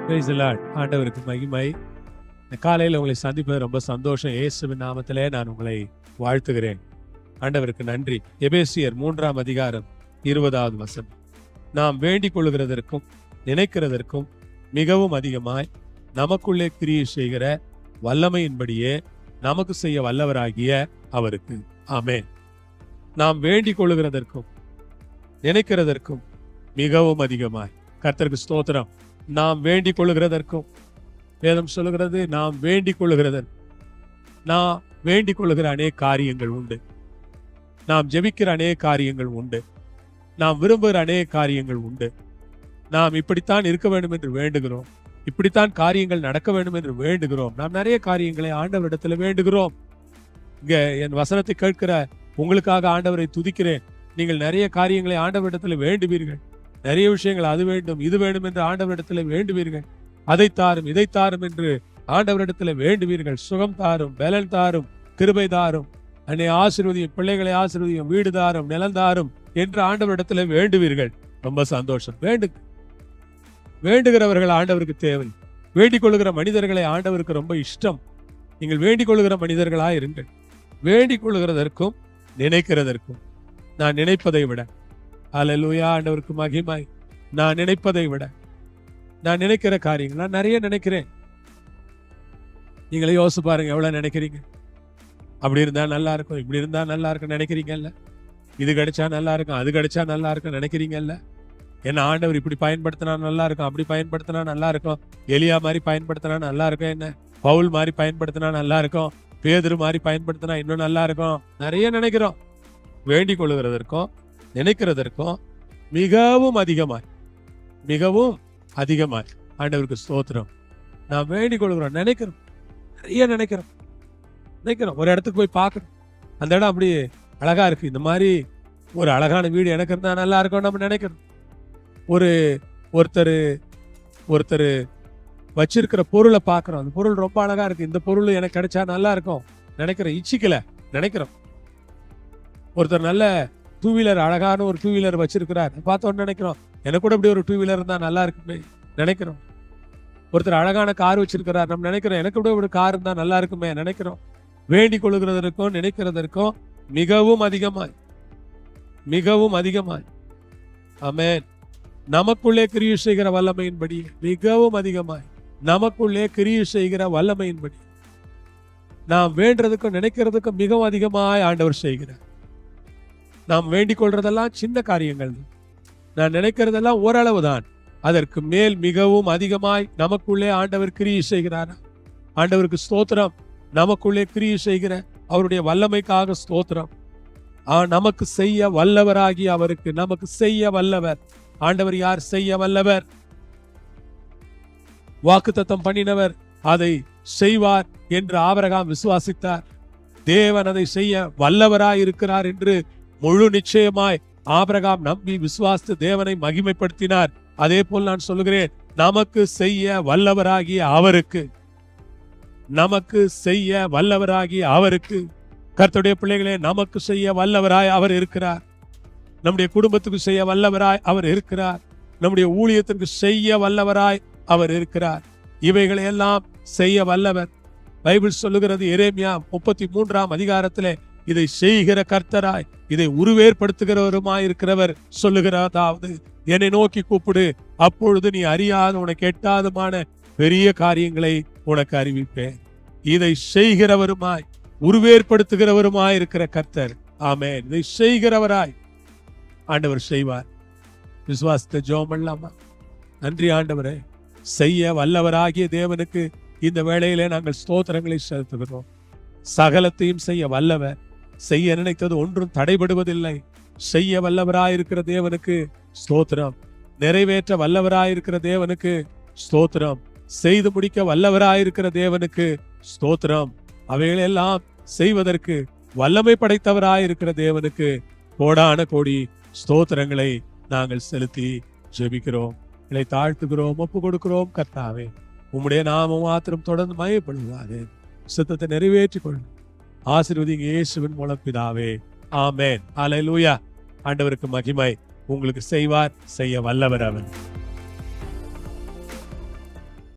Praise the Lord. ஆண்டவருக்கு மகிமை. இந்த காலையில் உங்களை சந்திப்பது ரொம்ப சந்தோஷம். இயேசுவின் நாமத்திலே நான் உங்களை வாழ்த்துகிறேன். ஆண்டவருக்கு நன்றி. எபேசியர் 3ஆம் அதிகாரம் 20வது வசனம். நாம் வேண்டிக் கொள்ளுகிறதற்கும் நினைக்கிறதற்கும் மிகவும் அதிகமாய் நமக்குள்ளே கிரியை செய்கிற வல்லமையின்படியே நமக்கு செய்ய வல்லவராகிய அவருக்கு. ஆமென். நாம் வேண்டிக் கொள்ளுகிறதற்கும் நினைக்கிறதற்கும் மிகவும் அதிகமாய். கர்த்தருக்கு ஸ்தோத்திரம். நாம் வேண்டிக் கொள்ளுகிறதற்கும், வேதம் சொல்லுகிறது நாம் வேண்டிக் கொள்ளுகிறதற்கு. நாம் வேண்டிக் கொள்ளுகிற அநேக காரியங்கள் உண்டு. நாம் ஜெபிக்கிற அநேக காரியங்கள் உண்டு. நாம் விரும்புகிற அநேக காரியங்கள் உண்டு. நாம் இப்படித்தான் இருக்க வேண்டும் என்று வேண்டுகிறோம். இப்படித்தான் காரியங்கள் நடக்க வேண்டும் என்று வேண்டுகிறோம். நாம் நிறைய காரியங்களை ஆண்டவரிடத்தில் வேண்டுகிறோம். இங்க என் வசனத்தை கேட்கிற உங்களுக்காக ஆண்டவரை துதிக்கிறேன். நீங்கள் நிறைய காரியங்களை ஆண்டவரிடத்தில் வேண்டுவீர்கள். நிறைய விஷயங்கள் அது வேண்டும் இது வேண்டும் என்று ஆண்டவரிடத்தில் வேண்டுவீர்கள். அதை தாரும் இதை தாரும் என்று ஆண்டவரிடத்தில் வேண்டுவீர்கள். சுகம் தாரும், பலன் தாரும், கிருபை தாரும், என்னை ஆசீர்வதியும், பிள்ளைகளை ஆசீர்வதியும், வீடு தாரும், நிலம் தாரும் என்று ஆண்டவரிடத்தில் வேண்டுவீர்கள். ரொம்ப சந்தோஷம். வேண்டுகிறவர்கள் ஆண்டவருக்கு தேவை. வேண்டிக் கொள்ளுகிற மனிதர்களை ஆண்டவருக்கு ரொம்ப இஷ்டம். நீங்கள் வேண்டிக் கொள்ளுகிற மனிதர்களா இருங்கள். வேண்டிக் கொள்ளுகிறதற்கும் நினைக்கிறதற்கும். நான் நினைப்பதை விட, அல்லேலூயா, ஆண்டவருக்கு மகிமை. நான் நினைப்பதை விட, நான் நினைக்கிற காரியங்கள், நான் நிறைய நினைக்கிறேன். நீங்களே யோசிச்சு பாருங்க, எவ்வளவு நினைக்கிறீங்க. அப்படி இருந்தா நல்லா இருக்கும், இப்படி இருந்தா நல்லா இருக்கும் நினைக்கிறீங்கல்ல. இது கிடைச்சா நல்லா இருக்கும், அது கிடைச்சா நல்லா இருக்கும் நினைக்கிறீங்கல்ல. என்ன ஆண்டவர் இப்படி பயன்படுத்தினா நல்லா இருக்கும், அப்படி பயன்படுத்தினா நல்லா இருக்கும், எலியா மாதிரி பயன்படுத்தினா நல்லா இருக்கும், என்ன பவுல் மாதிரி பயன்படுத்தினா நல்லா இருக்கும், பேதுரு மாதிரி பயன்படுத்தினா இன்னும் நல்லா இருக்கும். நிறைய நினைக்கிறோம். வேண்டிக் கொள்ளுகிறதற்கும் நினைக்கிறதற்கும் மிகவும் அதிகமாய் ஆண்டவருக்கு ஸ்தோத்திரம். நான் வேண்டிக் கொள்கிறோம், நினைக்கிறோம், நிறைய நினைக்கிறோம். ஒரு இடத்துக்கு போய் பார்க்கணும், அந்த இடம் அப்படி அழகா இருக்கு, இந்த மாதிரி ஒரு அழகான வீடு எனக்கு இருந்தா நல்லா இருக்கும் நம்ம நினைக்கிறோம். ஒருத்தர் வச்சிருக்கிற பொருளை பார்க்கிறோம், அந்த பொருள் ரொம்ப அழகா இருக்கு, இந்த பொருள் எனக்கு கிடைச்சா நல்லா இருக்கும் நினைக்கிறோம். இச்சிக்கல நினைக்கிறோம். ஒருத்தர் நல்ல டூ வீலர், அழகான ஒரு டூ வீலர் வச்சிருக்கிறார், பார்த்தோன்னு நினைக்கிறோம் எனக்கு கூட இப்படி ஒரு டூ வீலர் இருந்தா நல்லா இருக்குமே நினைக்கிறோம். ஒருத்தர் அழகான கார் வச்சிருக்கிறார், நம்ம நினைக்கிறோம் எனக்கு கூட ஒரு கார் இருந்தா நல்லா இருக்குமே நினைக்கிறோம். வேண்டிக் கொள்ளுகிறதற்கும் நினைக்கிறதற்கும் மிகவும் அதிகமாய் ஆமென். நமக்குள்ளே கிரியை செய்கிற வல்லமையின்படி, மிகவும் அதிகமாய் நமக்குள்ளே கிரியை செய்கிற வல்லமையின்படி நாம் வேண்டதுக்கும் நினைக்கிறதுக்கும் மிகவும் அதிகமாய் ஆண்டவர் செய்கிறார். நாம் வேண்டிக் கொள்றதெல்லாம் சின்ன காரியங்கள், நான் நினைக்கிறதெல்லாம் ஓரளவு தான். அதற்கு மேல் மிகவும் அதிகமாய் நமக்குள்ளே ஆண்டவர் கிரியை செய்கிறார். ஆண்டவருக்கு ஸ்தோத்திரம். நமக்குள்ளே கிரியை செய்கிற அவருடைய வல்லமைக்காக ஸ்தோத்திரம். நமக்கு செய்ய வல்லவராகி அவருக்கு, நமக்கு செய்ய வல்லவர் ஆண்டவர். யார் செய்ய வல்லவர்? வாக்குத்தத்தம் பண்ணினவர் அதை செய்வார் என்று ஆபிரகாம் விசுவாசித்தார். தேவன் அதை செய்ய வல்லவராய் இருக்கிறார் என்று முழு நிச்சயமாய் ஆபிரகாம் நம்பி விசுவாசித்து தேவனை மகிமைப்படுத்தினார். அதே போல் நான் சொல்லுகிறேன், நமக்கு செய்ய வல்லவராகிய அவருக்கு, நமக்கு செய்ய வல்லவராகிய அவருக்கு, கர்த்தருடைய பிள்ளைகளே, நமக்கு செய்ய வல்லவராய் அவர் இருக்கிறார். நம்முடைய குடும்பத்துக்கு செய்ய வல்லவராய் அவர் இருக்கிறார். நம்முடைய ஊழியத்திற்கு செய்ய வல்லவராய் அவர் இருக்கிறார். இவைகளை எல்லாம் செய்ய வல்லவர். பைபிள் சொல்லுகிறது, எரேமியா 33ஆம் அதிகாரத்திலே, இதை செய்கிற கர்த்தராய், இதை உருவேற்படுத்துகிறவருமாய் இருக்கிறவர் சொல்லுகிறதாவது, என்னை நோக்கி கூப்பிடு, அப்பொழுது நீ அறியாத உனக்கு எட்டாதமான பெரிய காரியங்களை உனக்கு அறிவிப்பேன். இதை செய்கிறவருமாய் உருவேற்படுத்துகிறவருமாய் இருக்கிற கர்த்தர். ஆமென். இதை செய்கிறவராய் ஆண்டவர் செய்வார். விசுவாசத்தை ஜெபம் பண்ணலாமா? நன்றி ஆண்டவரே, செய்ய வல்லவராகிய தேவனுக்கு இந்த வேளையிலே நாங்கள் ஸ்தோத்திரங்களை செலுத்துகிறோம். சகலத்தையும் செய்ய வல்லவர். செய்ய நினைத்தது ஒன்றும் தடைபடுவதில்லை. செய்ய வல்லவராயிருக்கிற தேவனுக்கு ஸ்தோத்திரம். நிறைவேற்ற வல்லவராயிருக்கிற தேவனுக்கு ஸ்தோத்திரம். செய்து முடிக்க வல்லவராயிருக்கிற தேவனுக்கு ஸ்தோத்திரம். அவைகளெல்லாம் செய்வதற்கு வல்லமை படைத்தவராயிருக்கிற தேவனுக்கு கோடான கோடி ஸ்தோத்திரங்களை நாங்கள் செலுத்தி ஜெபிக்கிறோம். இதை தாழ்த்துகிறோம், ஒப்பு கொடுக்கிறோம். கர்த்தாவே, உம்முடைய நாமம் மாத்திரம் தொடர்ந்து மகிமைப்படுவதாக. சித்தத்தை நிறைவேற்றிக் கொள்ளும். ஆசீர்வதிங்க இயேசுவின் மூலம் பிதாவே. ஆமென். அல்லேலூயா. ஆண்டவருக்கு மகிமை. உங்களுக்கு செய்வார், செய்ய வல்லவர் அவர்.